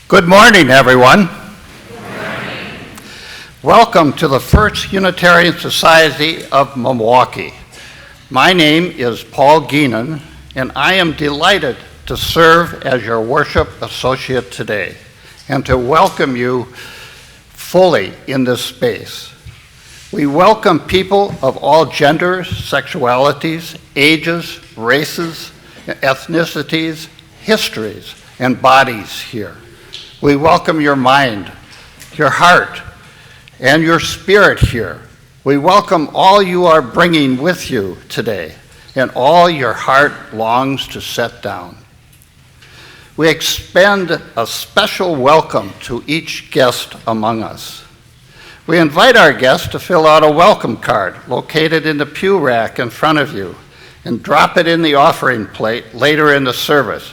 Good morning, everyone. Good morning. Welcome to the First Unitarian Society of Milwaukee. My name is Paul Geenan, and I am delighted to serve as your worship associate today and to welcome you fully in this space. We welcome people of all genders, sexualities, ages, races, ethnicities, histories, and bodies here. We welcome your mind, your heart, and your spirit here. We welcome all you are bringing with you today and all your heart longs to set down. We extend a special welcome to each guest among us. We invite our guests to fill out a welcome card located in the pew rack in front of you and drop it in the offering plate later in the service.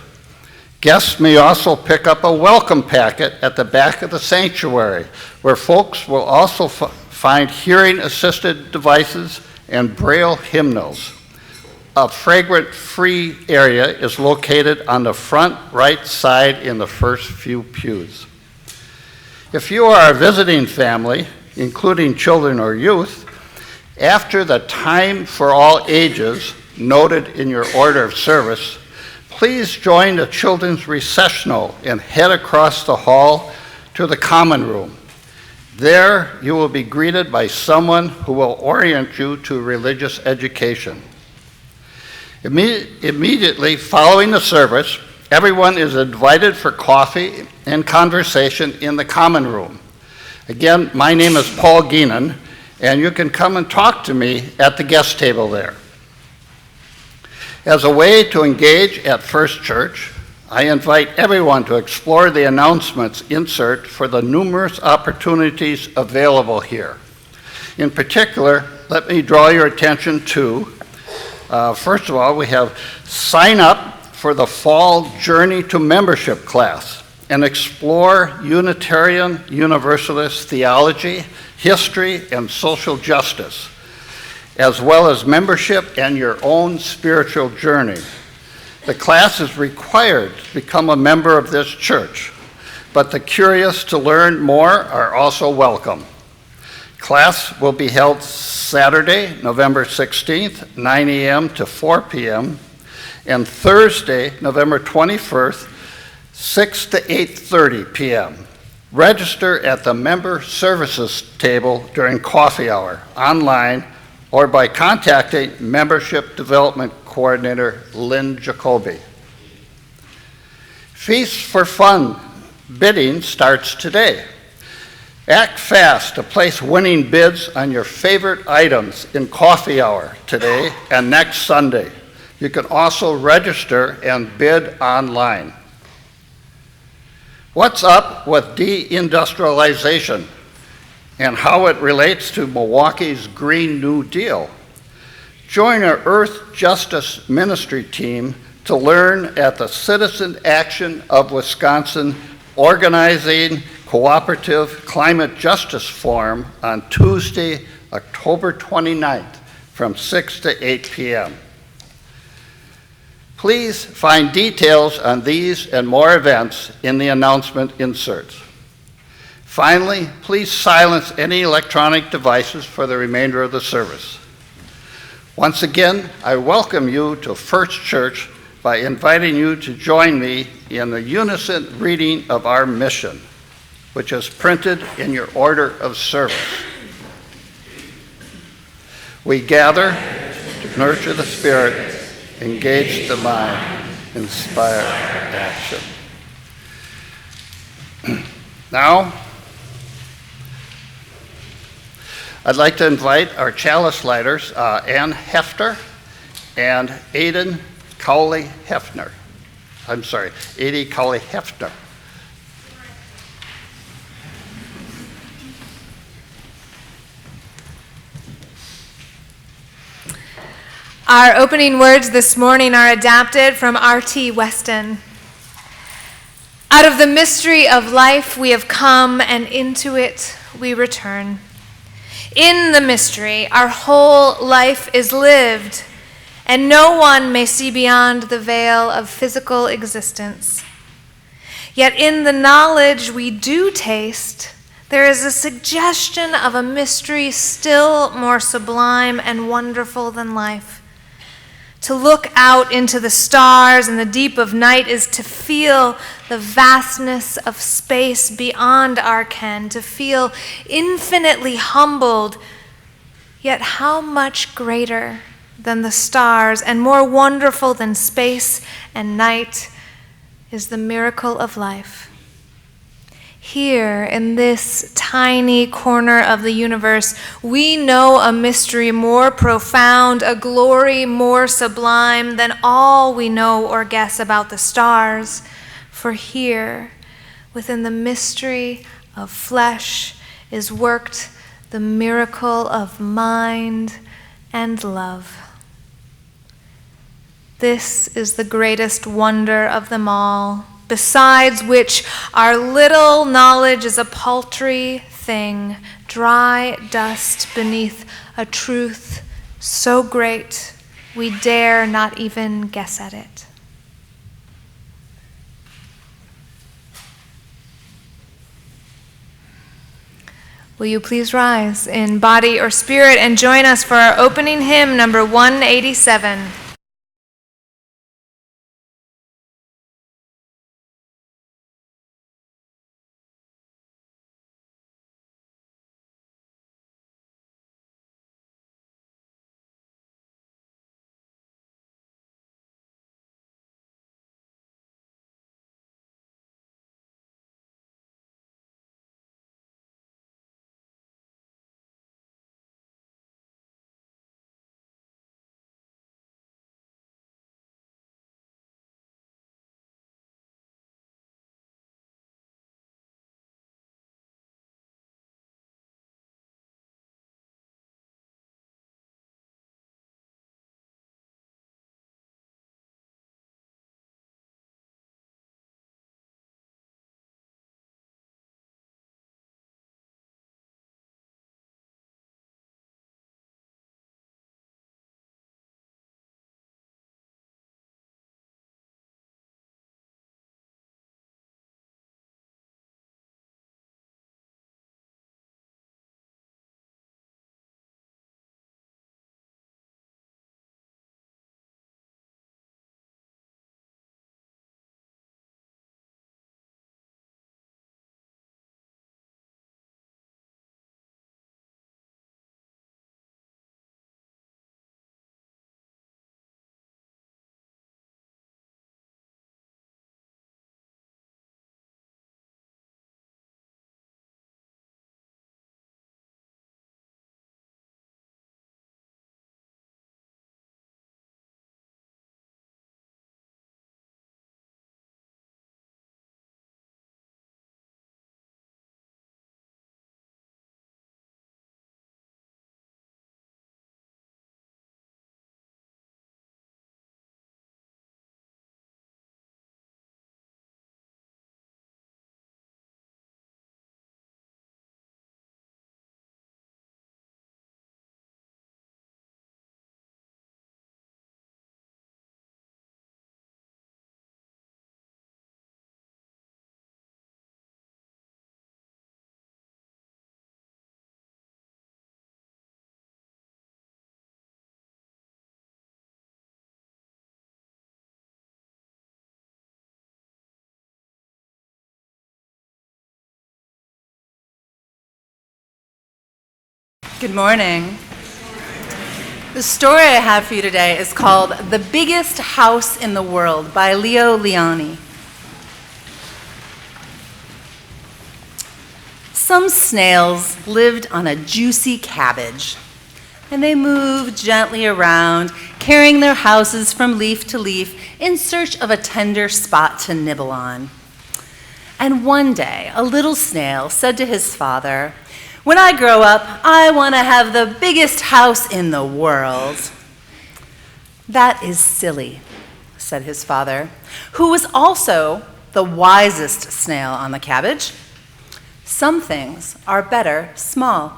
Guests may also pick up a welcome packet at the back of the sanctuary, where folks will also find hearing-assisted devices and Braille hymnals. A fragrance-free area is located on the front right side in the first few pews. If you are a visiting family, including children or youth, after the time for all ages noted in your order of service, please join the children's recessional and head across the hall to the common room. There, you will be greeted by someone who will orient you to religious education. Immediately following the service, everyone is invited for coffee and conversation in the common room. Again, my name is Paul Geenan, and you can come and talk to me at the guest table there. As a way to engage at First Church, I invite everyone to explore the announcements insert for the numerous opportunities available here. In particular, let me draw your attention to, first of all, we have sign up for the Fall Journey to Membership class and explore Unitarian Universalist theology, history, and social justice, as well as membership and your own spiritual journey. The class is required to become a member of this church, but the curious to learn more are also welcome. Class will be held Saturday, November 16th, 9 a.m. to 4 p.m., and Thursday, November 21st, 6 to 8:30 p.m. Register at the member services table during coffee hour, online, or by contacting Membership Development Coordinator Lynn Jacoby. Feast for Fun bidding starts today. Act fast to place winning bids on your favorite items in coffee hour today and next Sunday. You can also register and bid online. What's up with deindustrialization and how it relates to Milwaukee's Green New Deal? Join our Earth Justice Ministry team to learn at the Citizen Action of Wisconsin Organizing Cooperative Climate Justice Forum on Tuesday, October 29th from 6 to 8 p.m. Please find details on these and more events in the announcement inserts. Finally, please silence any electronic devices for the remainder of the service. Once again, I welcome you to First Church by inviting you to join me in the unison reading of our mission, which is printed in your order of service. We gather to nurture the spirit, engage the mind, inspire action. Now, I'd like to invite our chalice lighters, Ann Hefner and Aidan Cowley Hefner. Aidy Cowley Hefner. Our opening words this morning are adapted from R.T. Weston. Out of the mystery of life we have come, and into it we return. In the mystery, our whole life is lived, and no one may see beyond the veil of physical existence. Yet in the knowledge we do taste, there is a suggestion of a mystery still more sublime and wonderful than life. To look out into the stars and the deep of night is to feel the vastness of space beyond our ken, to feel infinitely humbled, yet how much greater than the stars and more wonderful than space and night is the miracle of life. Here, in this tiny corner of the universe, we know a mystery more profound, a glory more sublime than all we know or guess about the stars. For here, within the mystery of flesh, is worked the miracle of mind and love. This is the greatest wonder of them all, besides which our little knowledge is a paltry thing, dry dust beneath a truth so great we dare not even guess at it. Will you please rise in body or spirit and join us for our opening hymn, number 187. Good morning. The story I have for you today is called The Biggest House in the World by Leo Lionni. Some snails lived on a juicy cabbage, and they moved gently around, carrying their houses from leaf to leaf in search of a tender spot to nibble on. And one day, a little snail said to his father, "When I grow up, I want to have the biggest house in the world." "That is silly," said his father, who was also the wisest snail on the cabbage. "Some things are better small."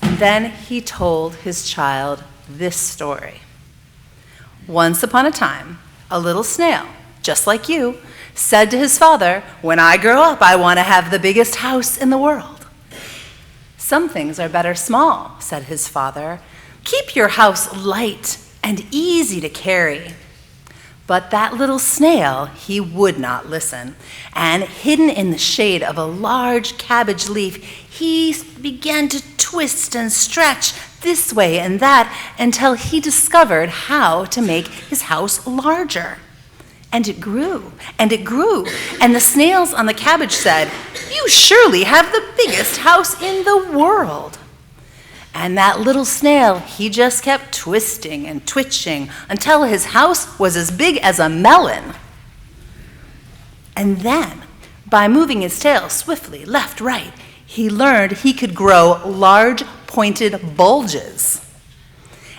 And then he told his child this story. Once upon a time, a little snail, just like you, said to his father, "When I grow up, I want to have the biggest house in the world." "Some things are better small," said his father. "Keep your house light and easy to carry." But that little snail, he would not listen, and hidden in the shade of a large cabbage leaf, he began to twist and stretch this way and that until he discovered how to make his house larger. And it grew, and it grew, and the snails on the cabbage said, "You surely have the biggest house in the world." And that little snail, he just kept twisting and twitching until his house was as big as a melon. And then, by moving his tail swiftly left, right, he learned he could grow large pointed bulges.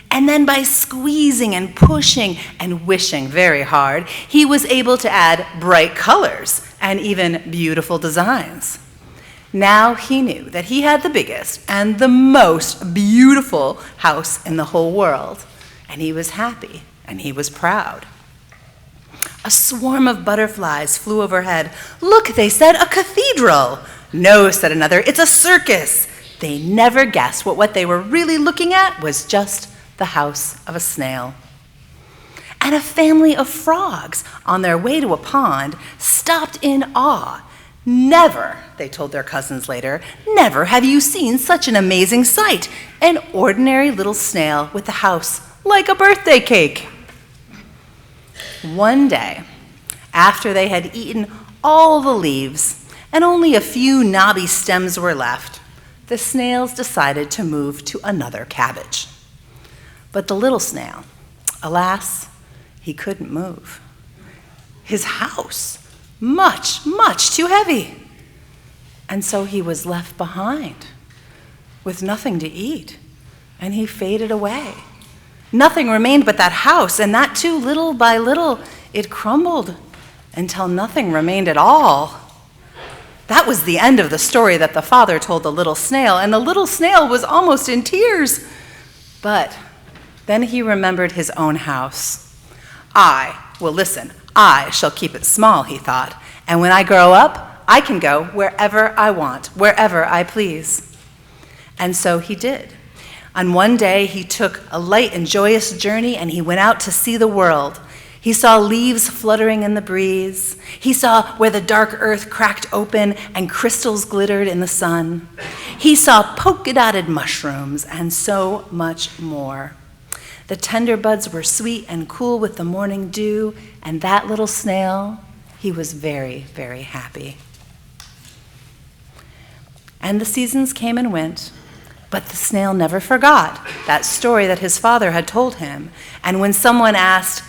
And then by squeezing and pushing and wishing very hard, he was able to add bright colors and even beautiful designs. Now he knew that he had the biggest and the most beautiful house in the whole world, and he was happy and he was proud. A swarm of butterflies flew overhead. "Look," they said, "a cathedral." "No," said another, "it's a circus." They never guessed what they were really looking at was just the house of a snail. And a family of frogs on their way to a pond stopped in awe. "Never," they told their cousins later, "never have you seen such an amazing sight, an ordinary little snail with a house like a birthday cake." One day, after they had eaten all the leaves and only a few knobby stems were left, the snails decided to move to another cabbage. But the little snail, alas, he couldn't move. His house, much, much too heavy. And so he was left behind with nothing to eat, and he faded away. Nothing remained but that house, and that too, little by little, it crumbled until nothing remained at all. That was the end of the story that the father told the little snail, and the little snail was almost in tears. But then he remembered his own house. I shall keep it small, he thought, and when I grow up, I can go wherever I want, wherever I please. And so he did. On one day, he took a light and joyous journey, and he went out to see the world. He saw leaves fluttering in the breeze. He saw where the dark earth cracked open and crystals glittered in the sun. He saw polka-dotted mushrooms and so much more. The tender buds were sweet and cool with the morning dew, and that little snail, he was very, very happy. And the seasons came and went, but the snail never forgot that story that his father had told him. And when someone asked,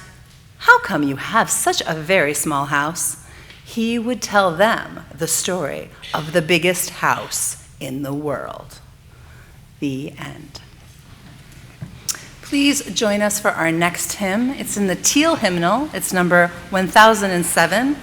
"How come you have such a very small house?" he would tell them the story of the biggest house in the world. The end. Please join us for our next hymn. It's in the Teal hymnal. It's number 1007.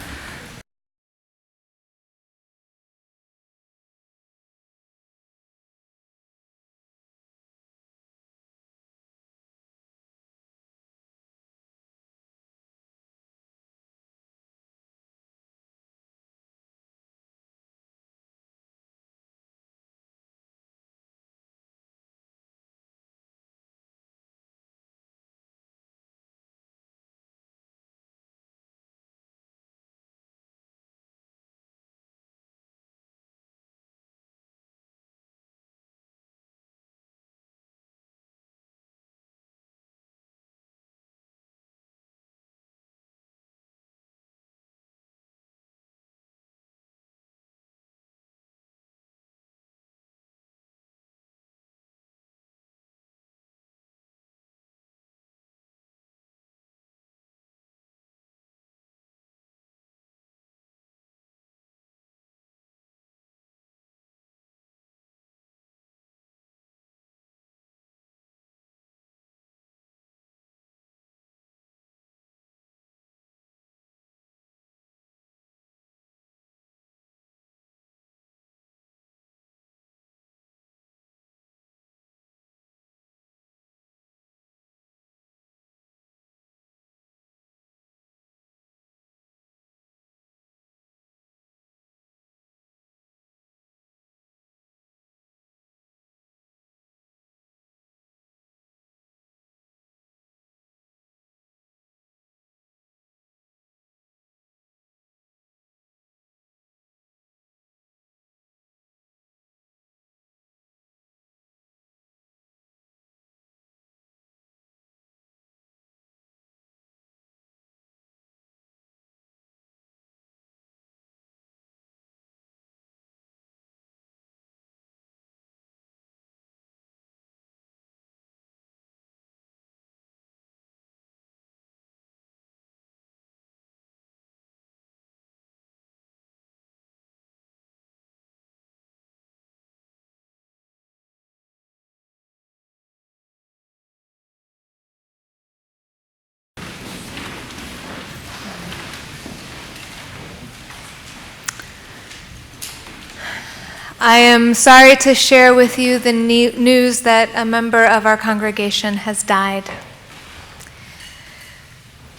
I am sorry to share with you the news that a member of our congregation has died.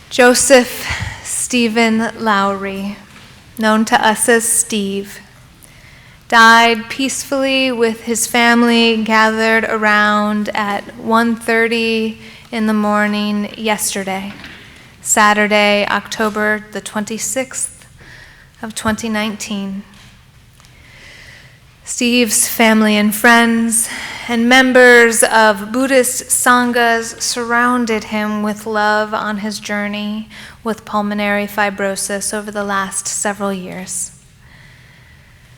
Joseph Stephen Lowry, known to us as Steve, died peacefully with his family gathered around at 1:30 in the morning yesterday, Saturday, October the 26th of 2019. Steve's family and friends and members of Buddhist sanghas surrounded him with love on his journey with pulmonary fibrosis over the last several years.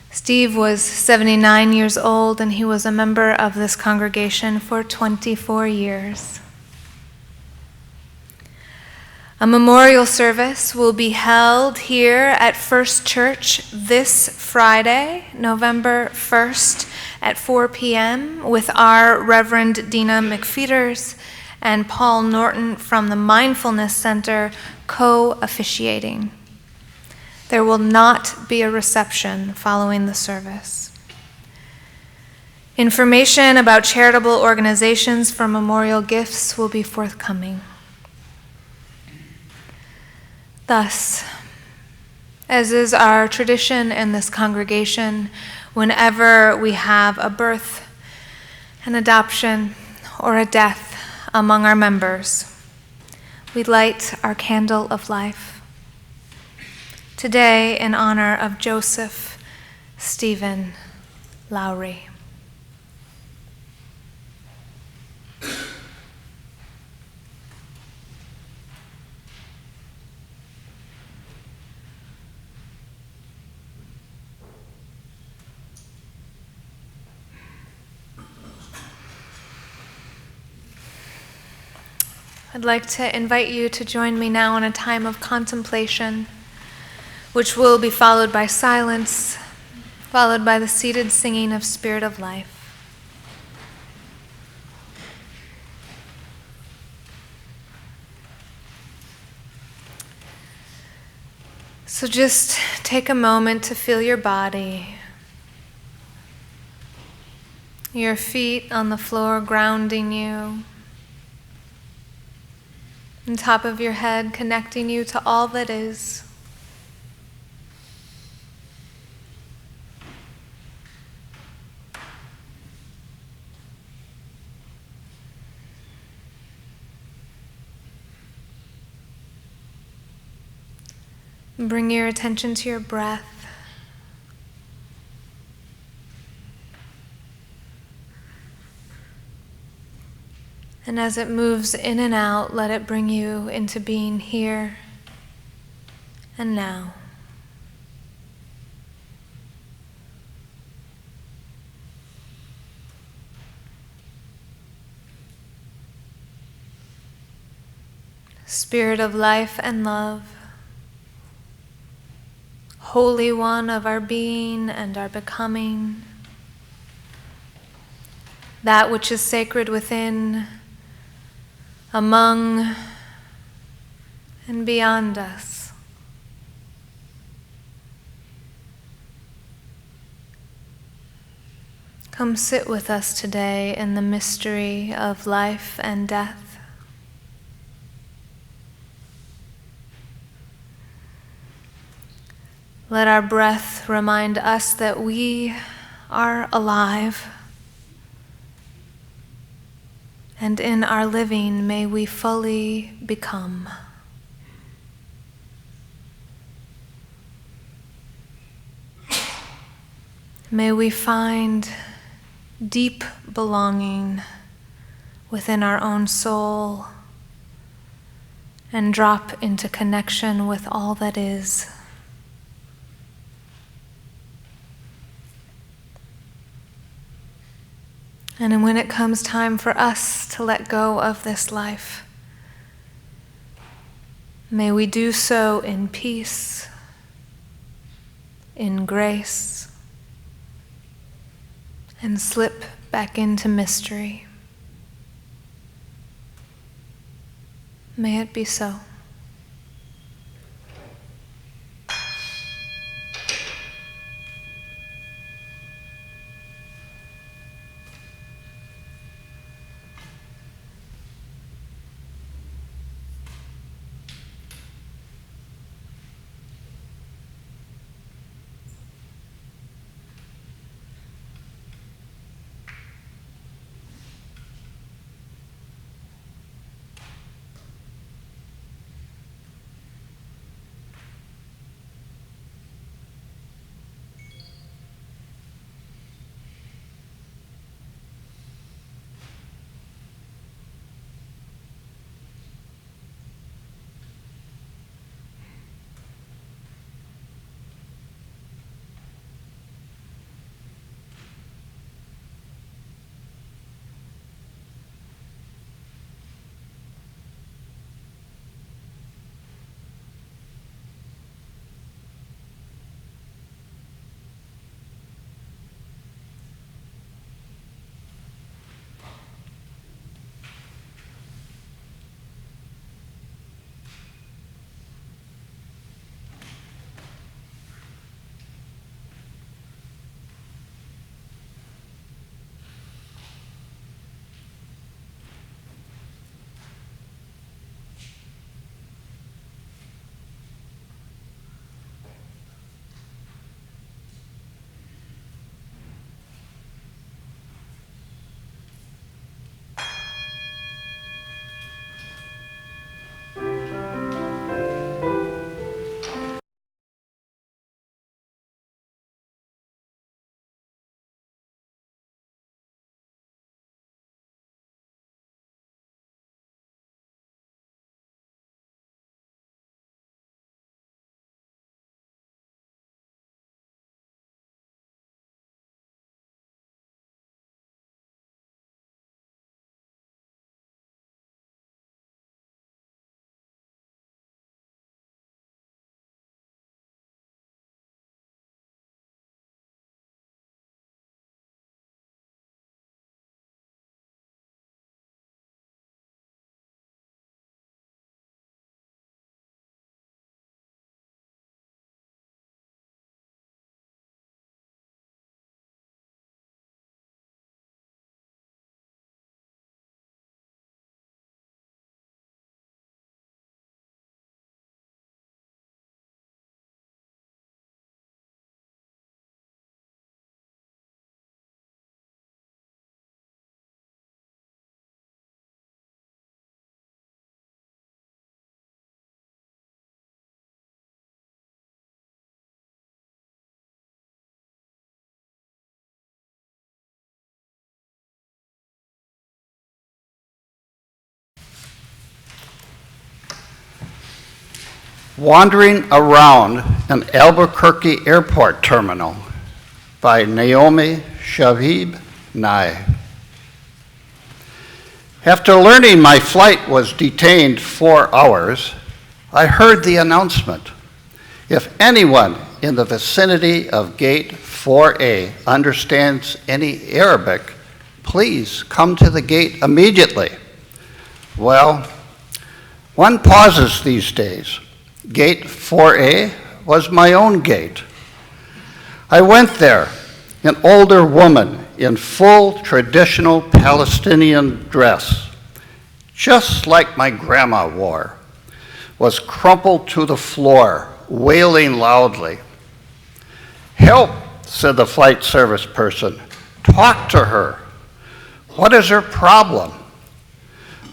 Steve was 79 years old, and he was a member of this congregation for 24 years. A memorial service will be held here at First Church this Friday, November 1st at 4 p.m. with our Reverend Dina McFeeters and Paul Norton from the Mindfulness Center co-officiating. There will not be a reception following the service. Information about charitable organizations for memorial gifts will be forthcoming. Thus, as is our tradition in this congregation, whenever we have a birth, an adoption, or a death among our members, we light our candle of life. Today, in honor of Joseph Stephen Lowry. I'd like to invite you to join me now in a time of contemplation, which will be followed by silence, followed by the seated singing of Spirit of Life. So just take a moment to feel your body, your feet on the floor grounding you, on top of your head connecting you to all that is. Bring your attention to your breath. And as it moves in and out, let it bring you into being here and now. Spirit of life and love, Holy One of our being and our becoming, that which is sacred within, among, and beyond us. Come sit with us today in the mystery of life and death. Let our breath remind us that we are alive. And in our living, may we fully become. May we find deep belonging within our own soul and drop into connection with all that is. And when it comes time for us to let go of this life, may we do so in peace, in grace, and slip back into mystery. May it be so. Wandering Around an Albuquerque Airport Terminal by Naomi Shavib Nye. After learning my flight was detained 4 hours, I heard the announcement. If anyone in the vicinity of Gate 4A understands any Arabic, please come to the gate immediately. Well, one pauses these days. Gate 4A was my own gate. I went there, an older woman in full traditional Palestinian dress, just like my grandma wore, was crumpled to the floor, wailing loudly. "Help," said the flight service person. "Talk to her. What is her problem?"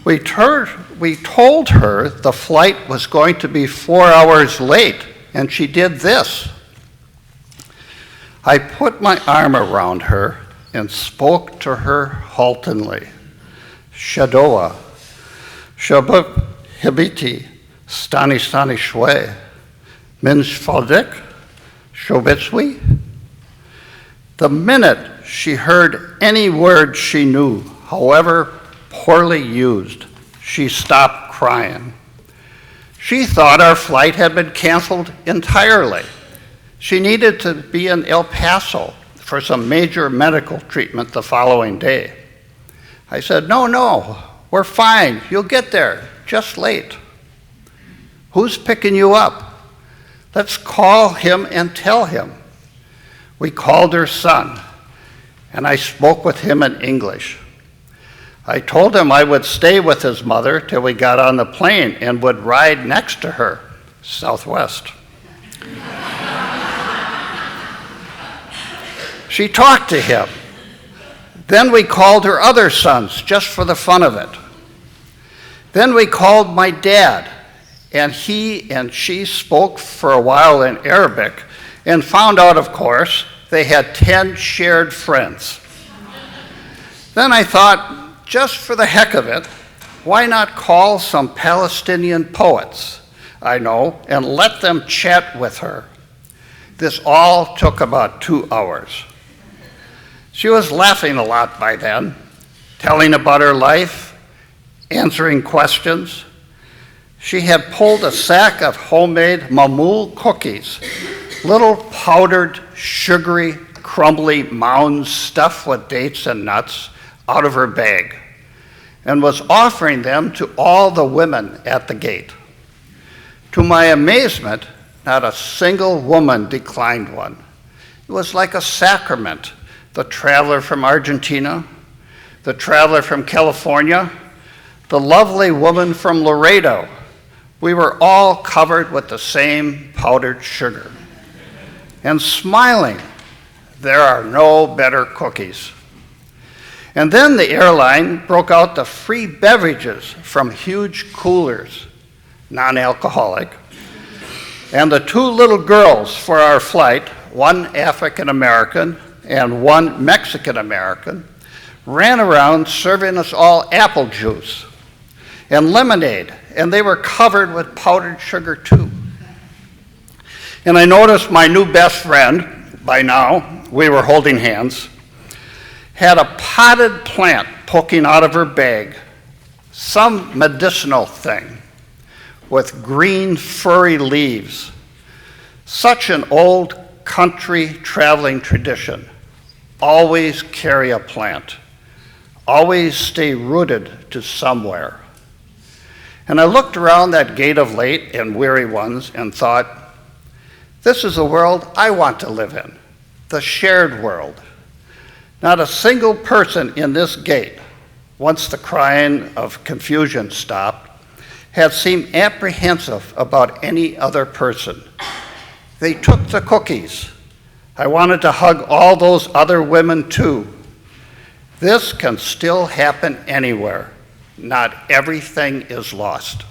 We told her the flight was going to be 4 hours late, and she did this. I put my arm around her and spoke to her haltingly. "Shadoa, Shabab Hibiti, Stani Stani Shwe, Min Shfaldek, Shobetswi." The minute she heard any word she knew, however poorly used, she stopped crying. She thought our flight had been canceled entirely. She needed to be in El Paso for some major medical treatment the following day. I said, no, we're fine. You'll get there, just late. "Who's picking you up? Let's call him and tell him." We called her son, and I spoke with him in English. I told him I would stay with his mother till we got on the plane and would ride next to her, Southwest. She talked to him. Then we called her other sons, just for the fun of it. Then we called my dad, and he and she spoke for a while in Arabic and found out, of course, they had 10 shared friends. Then I thought, just for the heck of it, why not call some Palestinian poets I know and let them chat with her? This all took about 2 hours. She was laughing a lot by then, telling about her life, answering questions. She had pulled a sack of homemade mamul cookies, little powdered, sugary, crumbly mounds stuffed with dates and nuts, out of her bag, and was offering them to all the women at the gate. To my amazement, not a single woman declined one. It was like a sacrament. The traveler from Argentina, the traveler from California, the lovely woman from Laredo. We were all covered with the same powdered sugar. And smiling, there are no better cookies. And then the airline broke out the free beverages from huge coolers, non-alcoholic. And the 2 little girls for our flight, one African American and one Mexican American, ran around serving us all apple juice and lemonade, and they were covered with powdered sugar too. And I noticed my new best friend, by now, we were holding hands, had a potted plant poking out of her bag, some medicinal thing with green furry leaves. Such an old country traveling tradition. Always carry a plant. Always stay rooted to somewhere. And I looked around that gate of late and weary ones and thought, this is a world I want to live in, the shared world. Not a single person in this gate, once the crying of confusion stopped, had seemed apprehensive about any other person. They took the cookies. I wanted to hug all those other women too. This can still happen anywhere. Not everything is lost.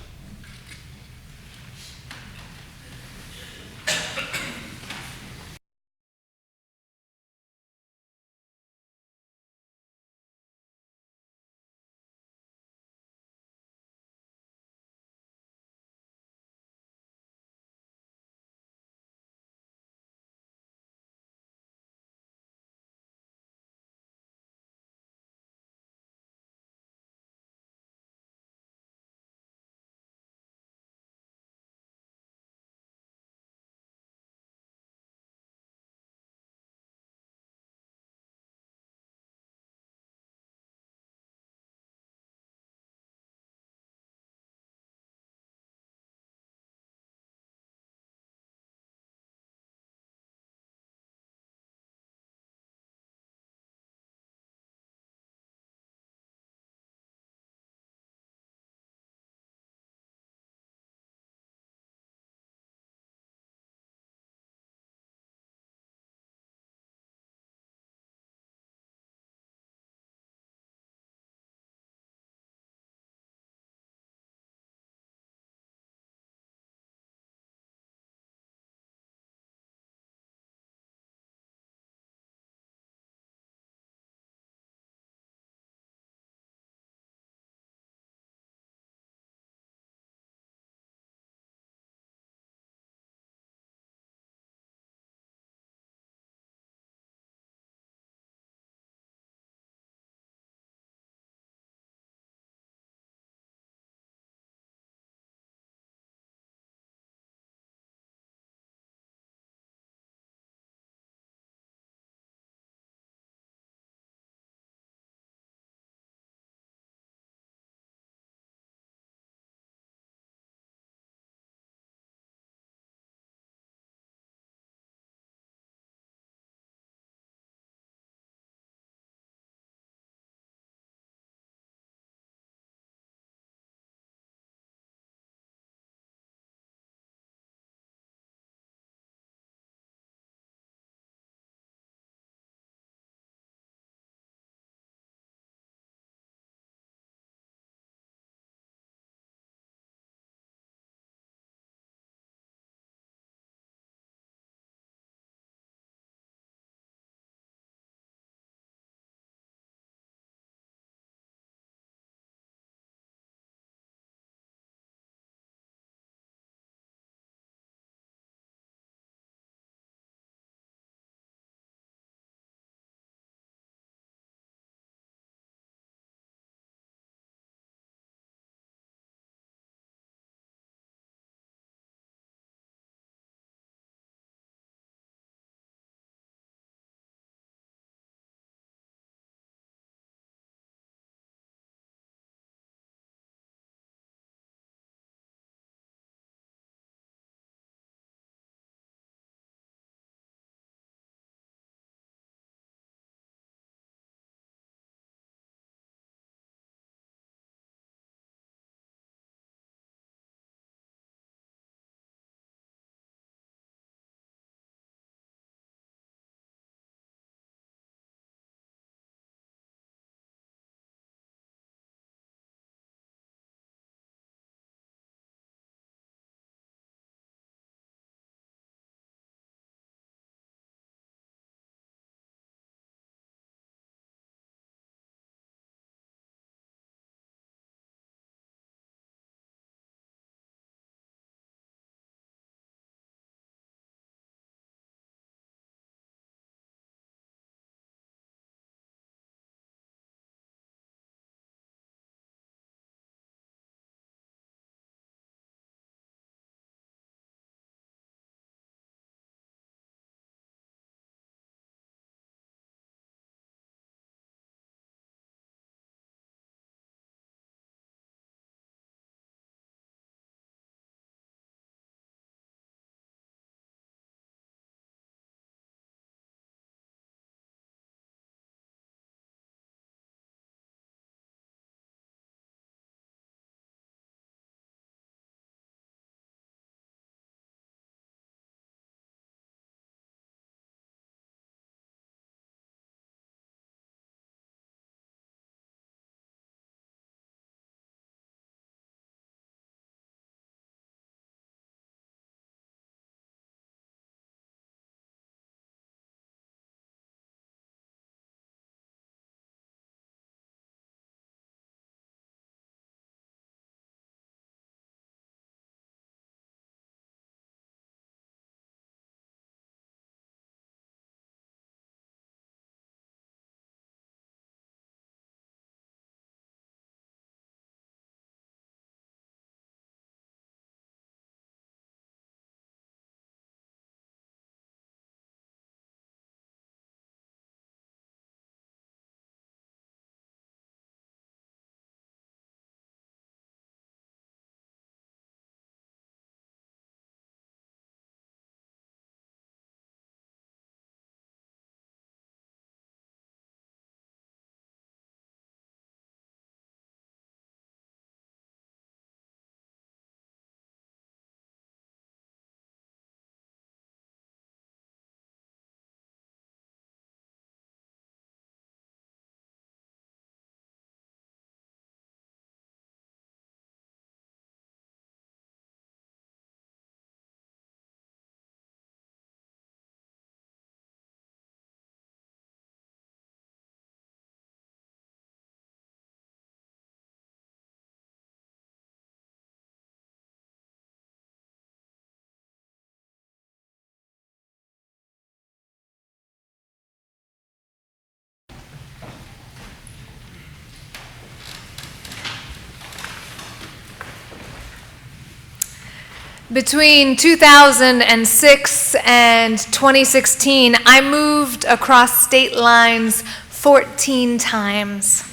Between 2006 and 2016, I moved across state lines 14 times.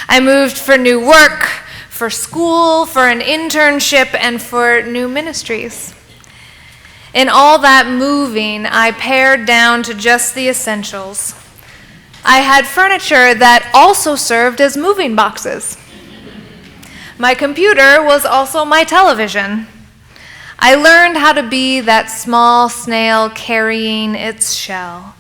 I moved for new work, for school, for an internship, and for new ministries. In all that moving, I pared down to just the essentials. I had furniture that also served as moving boxes. My computer was also my television. I learned how to be that small snail carrying its shell.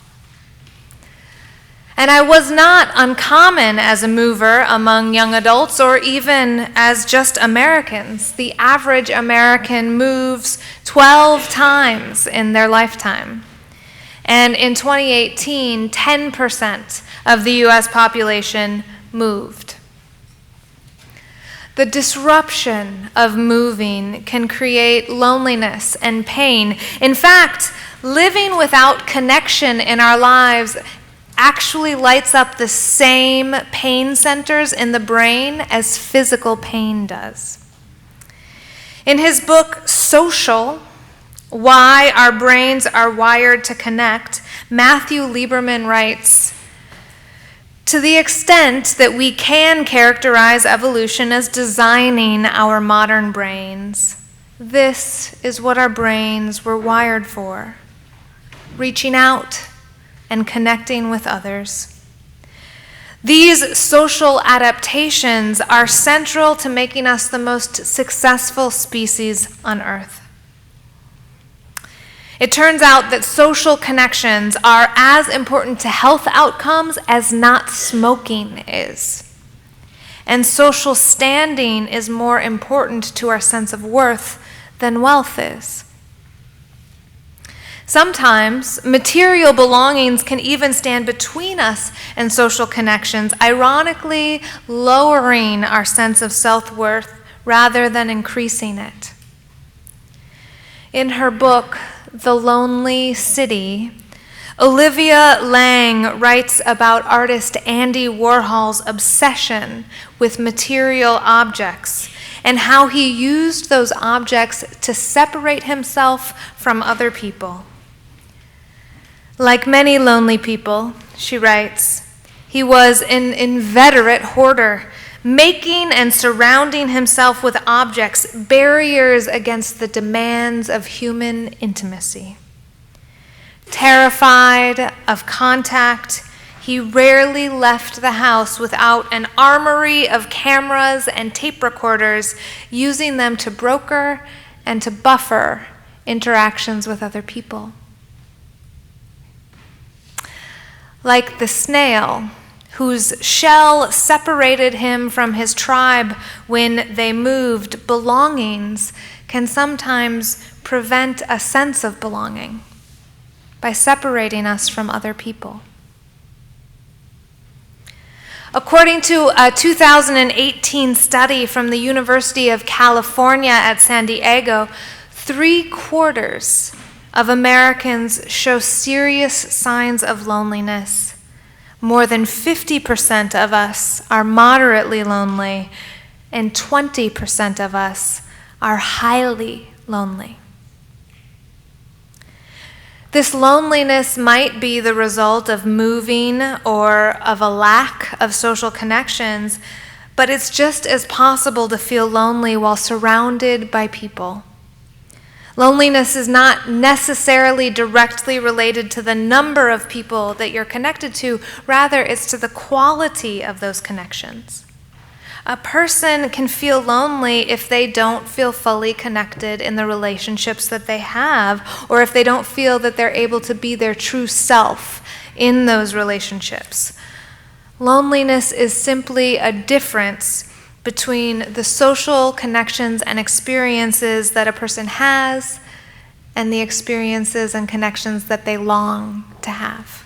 And I was not uncommon as a mover among young adults or even as just Americans. The average American moves 12 times in their lifetime. And in 2018, 10% of the US population moved. The disruption of moving can create loneliness and pain. In fact, living without connection in our lives actually lights up the same pain centers in the brain as physical pain does. In his book, Social: Why Our Brains Are Wired to Connect, Matthew Lieberman writes, "To the extent that we can characterize evolution as designing our modern brains, this is what our brains were wired for: reaching out and connecting with others. These social adaptations are central to making us the most successful species on Earth. It turns out that social connections are as important to health outcomes as not smoking is. And social standing is more important to our sense of worth than wealth is. Sometimes material belongings can even stand between us and social connections, ironically lowering our sense of self-worth rather than increasing it." In her book, The Lonely City, Olivia Lang writes about artist Andy Warhol's obsession with material objects and how he used those objects to separate himself from other people. Like many lonely people, she writes, he was an inveterate hoarder, making and surrounding himself with objects, barriers against the demands of human intimacy. Terrified of contact, he rarely left the house without an armory of cameras and tape recorders, using them to broker and to buffer interactions with other people. Like the snail, whose shell separated him from his tribe when they moved, belongings can sometimes prevent a sense of belonging by separating us from other people. According to a 2018 study from the University of California at San Diego, 3/4 of Americans show serious signs of loneliness. More than 50% of us are moderately lonely, and 20% of us are highly lonely. This loneliness might be the result of moving or of a lack of social connections, but it's just as possible to feel lonely while surrounded by people. Loneliness is not necessarily directly related to the number of people that you're connected to. Rather, it's to the quality of those connections. A person can feel lonely if they don't feel fully connected in the relationships that they have, or if they don't feel that they're able to be their true self in those relationships. Loneliness is simply a difference between the social connections and experiences that a person has and the experiences and connections that they long to have.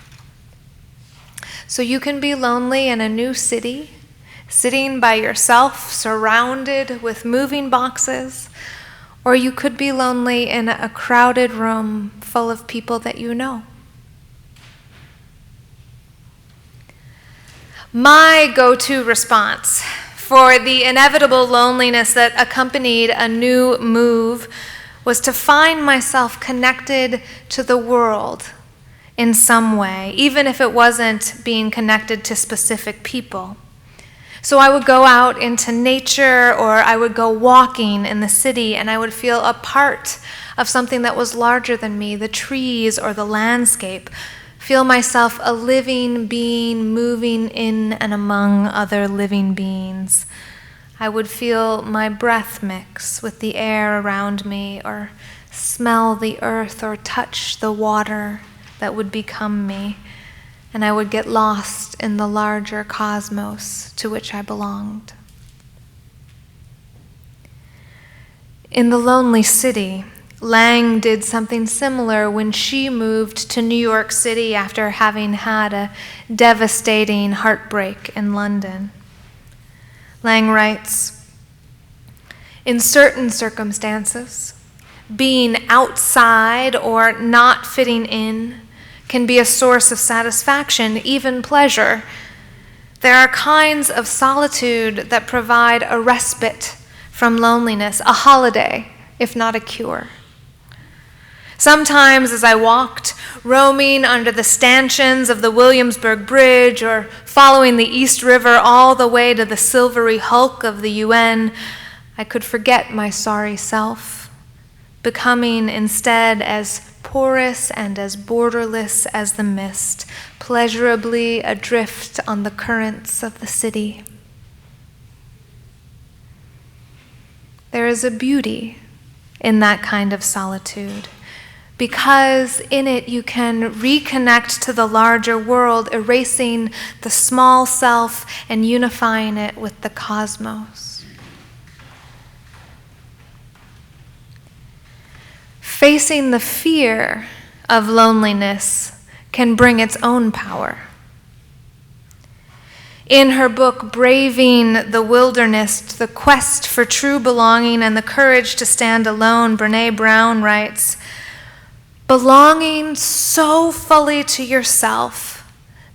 So you can be lonely in a new city, sitting by yourself, surrounded with moving boxes, or you could be lonely in a crowded room full of people that you know. My go-to response for the inevitable loneliness that accompanied a new move was to find myself connected to the world in some way, even if it wasn't being connected to specific people. So I would go out into nature, or I would go walking in the city, and I would feel a part of something that was larger than me, the trees or the landscape. Feel myself a living being moving in and among other living beings. I would feel my breath mix with the air around me, or smell the earth, or touch the water that would become me, and I would get lost in the larger cosmos to which I belonged. In the lonely city, Lang did something similar when she moved to New York City after having had a devastating heartbreak in London. Lang writes, "In certain circumstances, being outside or not fitting in can be a source of satisfaction, even pleasure. There are kinds of solitude that provide a respite from loneliness, a holiday, if not a cure. Sometimes as I walked, roaming under the stanchions of the Williamsburg Bridge, or following the East River all the way to the silvery hulk of the UN, I could forget my sorry self, becoming instead as porous and as borderless as the mist, pleasurably adrift on the currents of the city." There is a beauty in that kind of solitude, because in it you can reconnect to the larger world, erasing the small self and unifying it with the cosmos. Facing the fear of loneliness can bring its own power. In her book, Braving the Wilderness, The Quest for True Belonging and the Courage to Stand Alone, Brene Brown writes, "Belonging so fully to yourself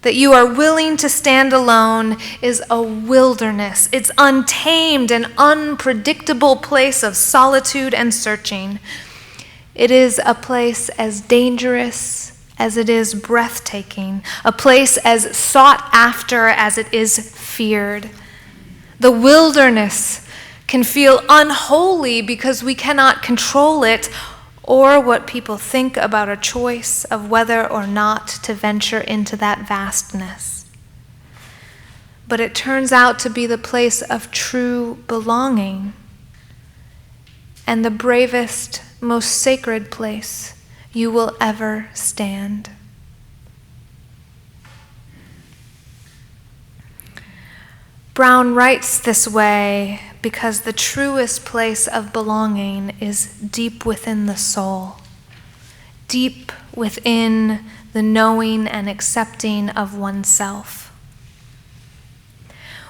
that you are willing to stand alone is a wilderness. It's untamed and unpredictable place of solitude and searching. It is a place as dangerous as it is breathtaking, a place as sought after as it is feared. The wilderness can feel unholy because we cannot control it, or what people think about a choice of whether or not to venture into that vastness. But it turns out to be the place of true belonging, and the bravest, most sacred place you will ever stand." Brown writes this way because the truest place of belonging is deep within the soul, deep within the knowing and accepting of oneself.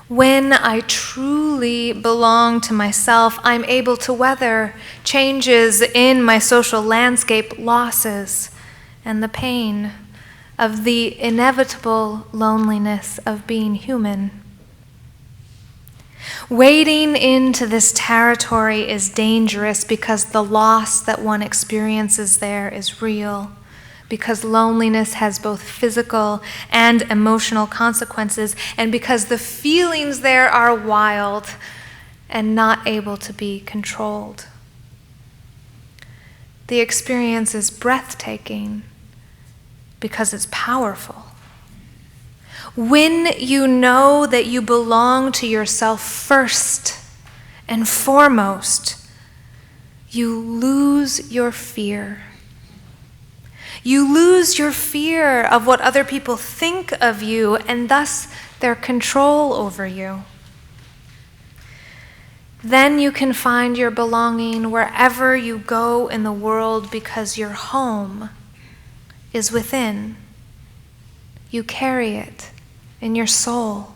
When I truly belong to myself, I'm able to weather changes in my social landscape, losses, and the pain of the inevitable loneliness of being human. Wading into this territory is dangerous because the loss that one experiences there is real, because loneliness has both physical and emotional consequences, and because the feelings there are wild and not able to be controlled. The experience is breathtaking because it's powerful. When you know that you belong to yourself first and foremost, you lose your fear. You lose your fear of what other people think of you, and thus their control over you. Then you can find your belonging wherever you go in the world, because your home is within. You carry it in your soul.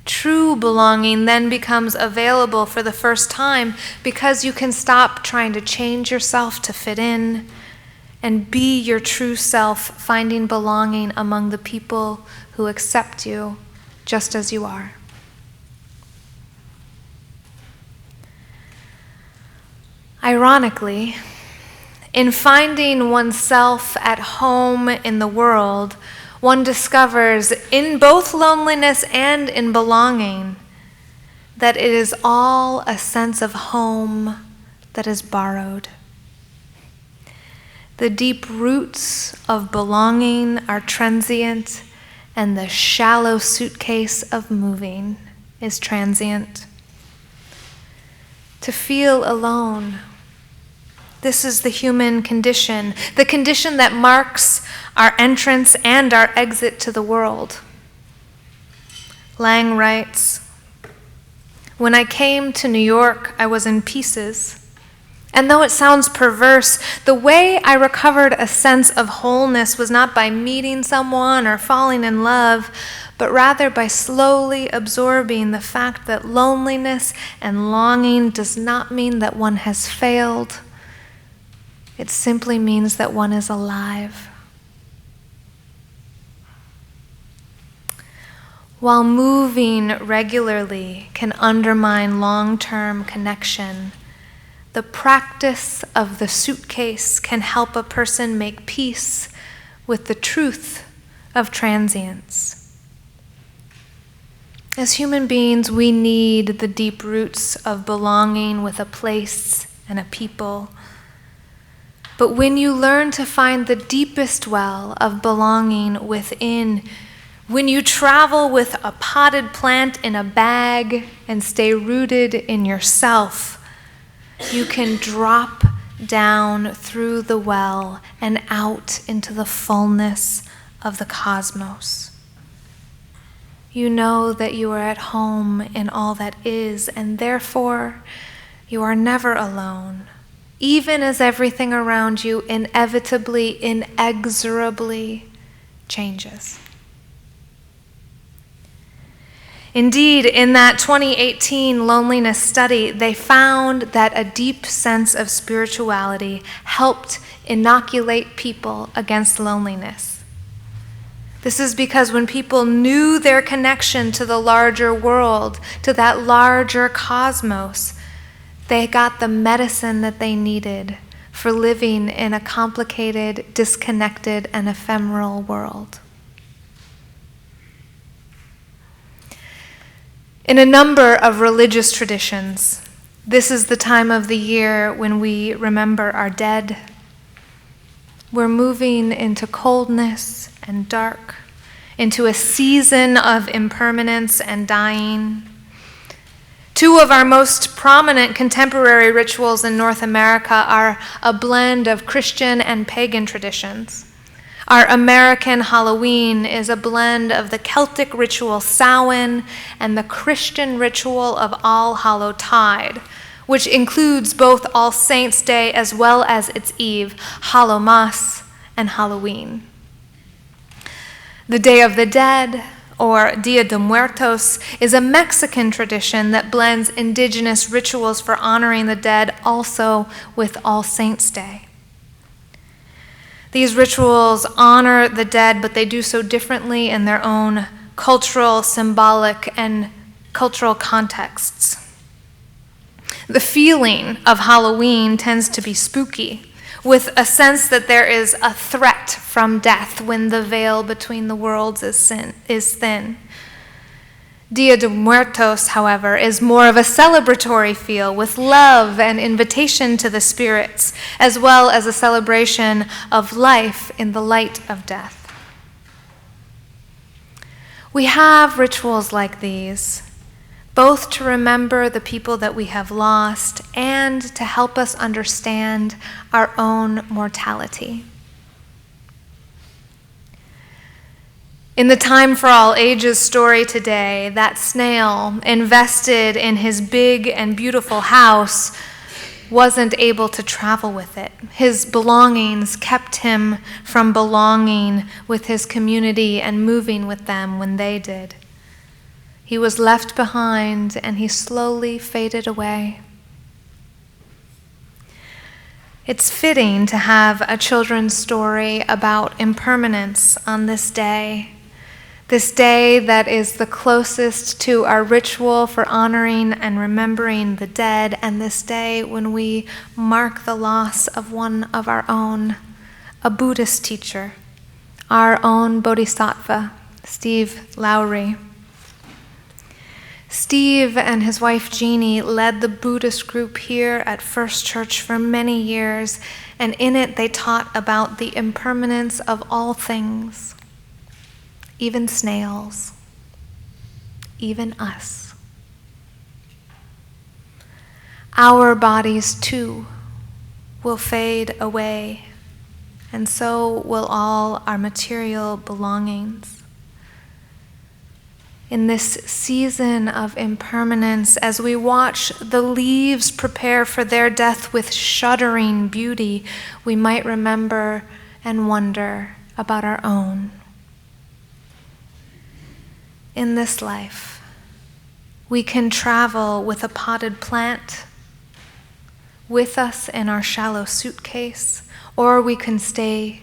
True belonging then becomes available for the first time because you can stop trying to change yourself to fit in and be your true self, finding belonging among the people who accept you just as you are. Ironically, in finding oneself at home in the world, one discovers in both loneliness and in belonging that it is all a sense of home that is borrowed. The deep roots of belonging are transient, and the shallow suitcase of moving is transient. To feel alone, this is the human condition, the condition that marks our entrance and our exit to the world. Lang writes, "When I came to New York, I was in pieces. And though it sounds perverse, the way I recovered a sense of wholeness was not by meeting someone or falling in love, but rather by slowly absorbing the fact that loneliness and longing does not mean that one has failed. It simply means that one is alive." While moving regularly can undermine long-term connection, the practice of the suitcase can help a person make peace with the truth of transience. As human beings, we need the deep roots of belonging with a place and a people. But when you learn to find the deepest well of belonging within, when you travel with a potted plant in a bag and stay rooted in yourself, you can drop down through the well and out into the fullness of the cosmos. You know that you are at home in all that is, and therefore you are never alone, even as everything around you inevitably, inexorably changes. Indeed, in that 2018 loneliness study, they found that a deep sense of spirituality helped inoculate people against loneliness. This is because when people knew their connection to the larger world, to that larger cosmos, they got the medicine that they needed for living in a complicated, disconnected, and ephemeral world. In a number of religious traditions, this is the time of the year when we remember our dead. We're moving into coldness and dark, into a season of impermanence and dying. Two of our most prominent contemporary rituals in North America are a blend of Christian and pagan traditions. Our American Halloween is a blend of the Celtic ritual Samhain and the Christian ritual of All Hallowtide, which includes both All Saints' Day as well as its eve, Hallowmas and Halloween. The Day of the Dead, or Dia de Muertos, is a Mexican tradition that blends indigenous rituals for honoring the dead also with All Saints' Day. These rituals honor the dead, but they do so differently in their own cultural, symbolic, and cultural contexts. The feeling of Halloween tends to be spooky, with a sense that there is a threat from death when the veil between the worlds is thin. Dia de Muertos, however, is more of a celebratory feel with love and invitation to the spirits, as well as a celebration of life in the light of death. We have rituals like these, both to remember the people that we have lost and to help us understand our own mortality. In the Time for All Ages story today, that snail, invested in his big and beautiful house, wasn't able to travel with it. His belongings kept him from belonging with his community and moving with them when they did. He was left behind and he slowly faded away. It's fitting to have a children's story about impermanence on this day, This day that is the closest to our ritual for honoring and remembering the dead, and this day when we mark the loss of one of our own, a Buddhist teacher, our own Bodhisattva, Steve Lowry. Steve and his wife Jeannie led the Buddhist group here at First Church for many years, and in it they taught about the impermanence of all things, even snails, even us. Our bodies too will fade away, and so will all our material belongings. In this season of impermanence, as we watch the leaves prepare for their death with shuddering beauty, we might remember and wonder about our own. In this life, we can travel with a potted plant with us in our shallow suitcase, or we can stay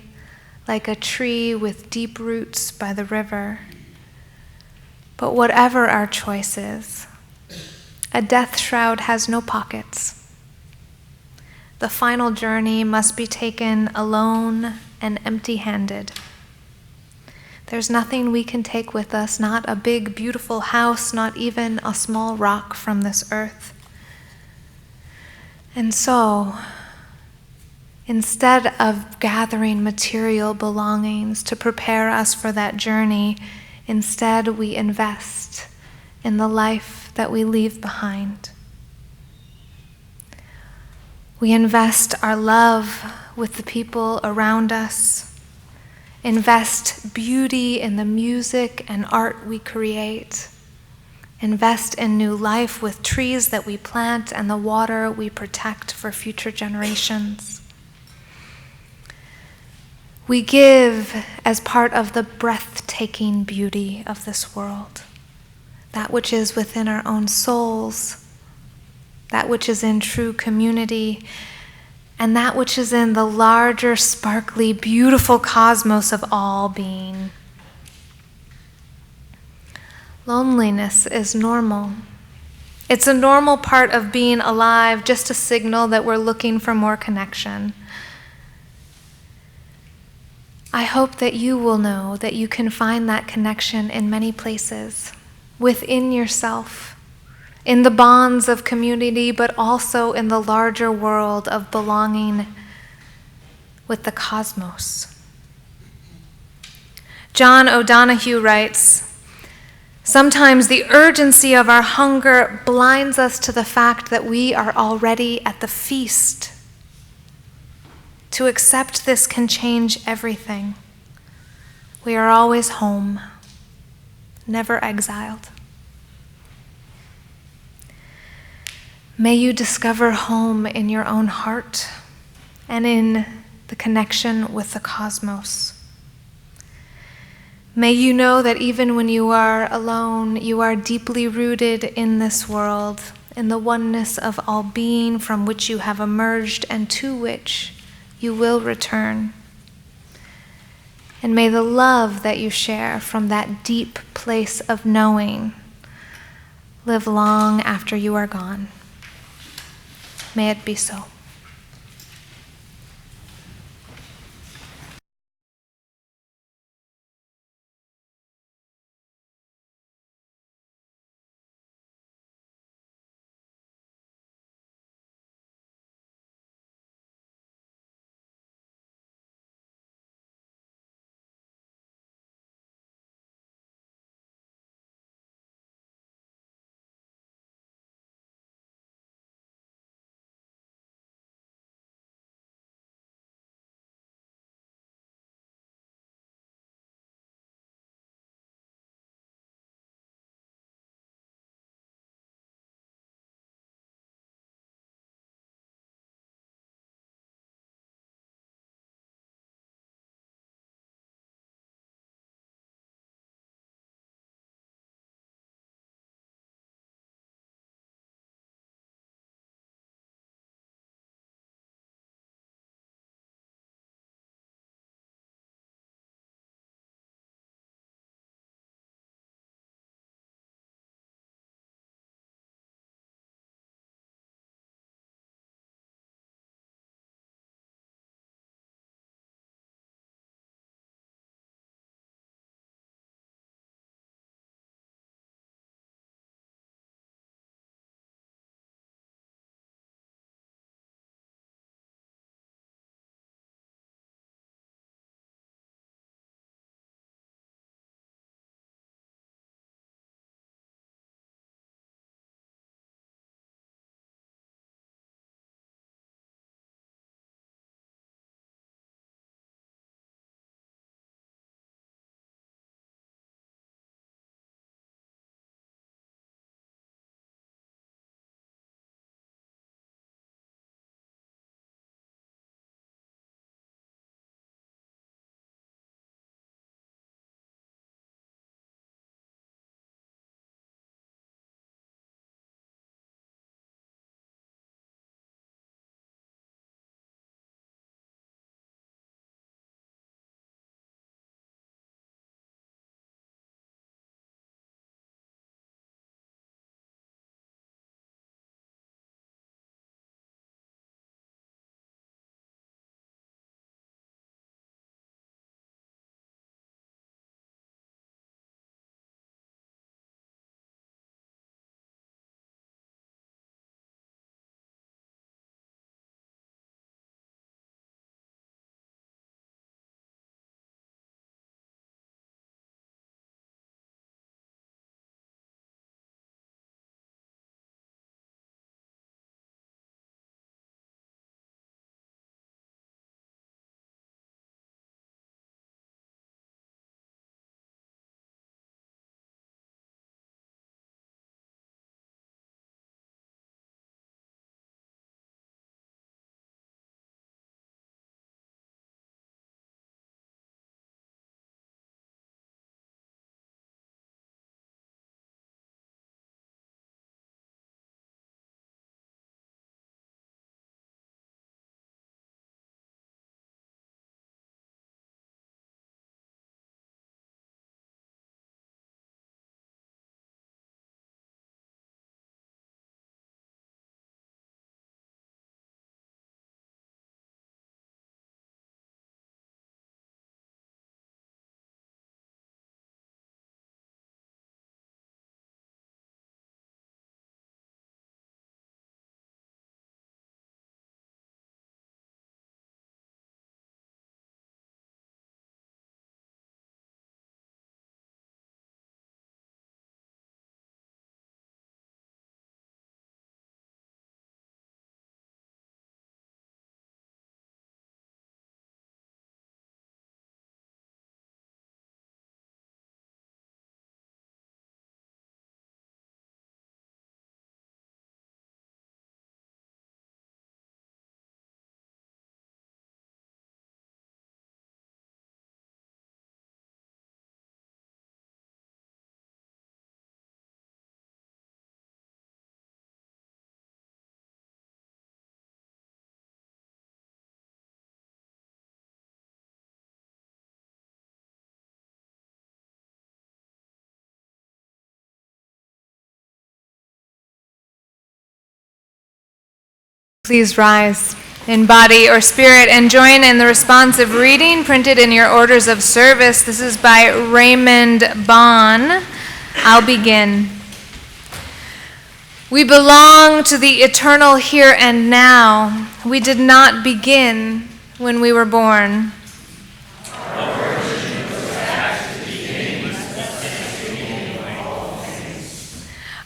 like a tree with deep roots by the river. But whatever our choice is, a death shroud has no pockets. The final journey must be taken alone and empty-handed. There's nothing we can take with us, not a big, beautiful house, not even a small rock from this earth. And so, instead of gathering material belongings to prepare us for that journey, instead we invest in the life that we leave behind. We invest our love with the people around us, invest beauty in the music and art we create, invest in new life with trees that we plant and the water we protect for future generations. We give as part of the breathtaking beauty of this world, that which is within our own souls, that which is in true community, and that which is in the larger, sparkly, beautiful cosmos of all being. Loneliness is normal. It's a normal part of being alive, just a signal that we're looking for more connection. I hope that you will know that you can find that connection in many places, within yourself, in the bonds of community, but also in the larger world of belonging with the cosmos. John O'Donohue writes, "Sometimes the urgency of our hunger blinds us to the fact that we are already at the feast. To accept this can change everything. We are always home, never exiled." May you discover home in your own heart and in the connection with the cosmos. May you know that even when you are alone, you are deeply rooted in this world, in the oneness of all being from which you have emerged and to which you will return. And may the love that you share from that deep place of knowing live long after you are gone. May it be so. Please rise in body or spirit and join in the responsive reading printed in your orders of service. This is by Raymond Bond. I'll begin. We belong to the eternal here and now. We did not begin when we were born.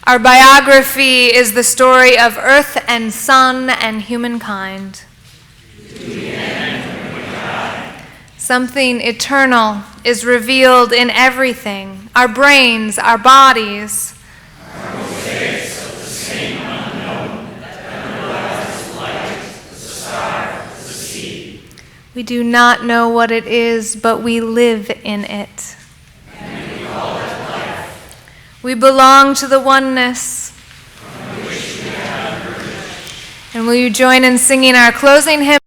Our biography is the story of earth and sun and humankind. Something eternal is revealed in everything, our brains, our bodies. We do not know what it is, but we live in it. We belong to the oneness. And will you join in singing our closing hymn?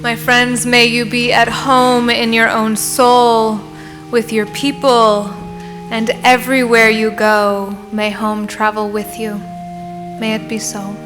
My friends, may you be at home in your own soul, with your people, and everywhere you go, may home travel with you. May it be so.